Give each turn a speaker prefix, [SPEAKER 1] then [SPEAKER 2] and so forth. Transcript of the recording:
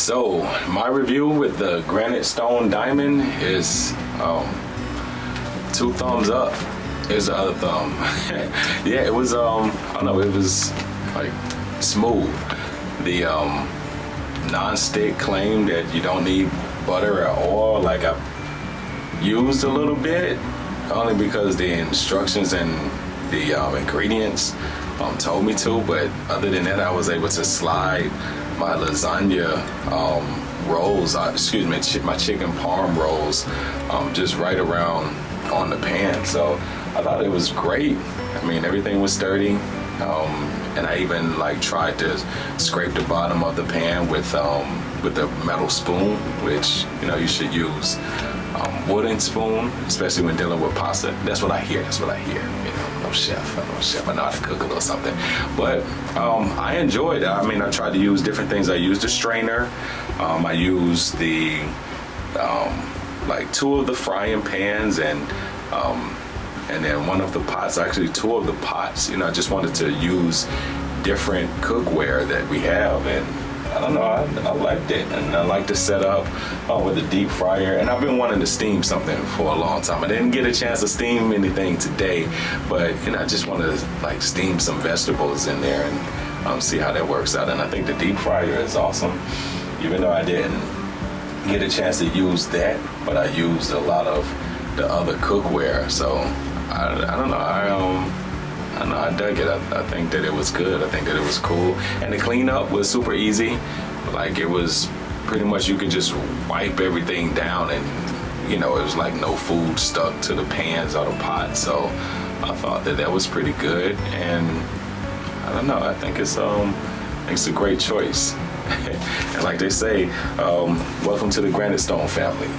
[SPEAKER 1] So my review with the Granitestone Diamond is 2 thumbs up. Here's the other thumb. Yeah, it was I don't know, it was like smooth. The non-stick claim that you don't need butter or oil, like I used a little bit only because the instructions and the ingredients told me to, but other than that I was able to slide my lasagna rolls, my chicken parm rolls just right around on the pan. So I thought it was great. I mean, everything was sturdy, and I even like tried to scrape the bottom of the pan with the metal spoon, which you should use wooden spoon, especially when dealing with pasta. That's what I hear. No chef. I know how to cook a little something, but I enjoyed it. I mean, I tried to use different things. I used a strainer. I used the like 2 of the frying pans and then 1 of the pots. Actually, 2 of the pots. I just wanted to use different cookware that we have, and I don't know, I liked it, and I like the setup with the deep fryer. And I've been wanting to steam something for a long time. I didn't get a chance to steam anything today, but I just want to like steam some vegetables in there and see how that works out. And I think the deep fryer is awesome, even though I didn't get a chance to use that, but I used a lot of the other cookware. So I don't know. I dug it. I think that it was good. I think that it was cool. And the cleanup was super easy. Like, it was pretty much, you could just wipe everything down and, it was like no food stuck to the pans or the pot. So I thought that was pretty good. And I don't know, I think it's a great choice. And like they say, welcome to the Granitestone family.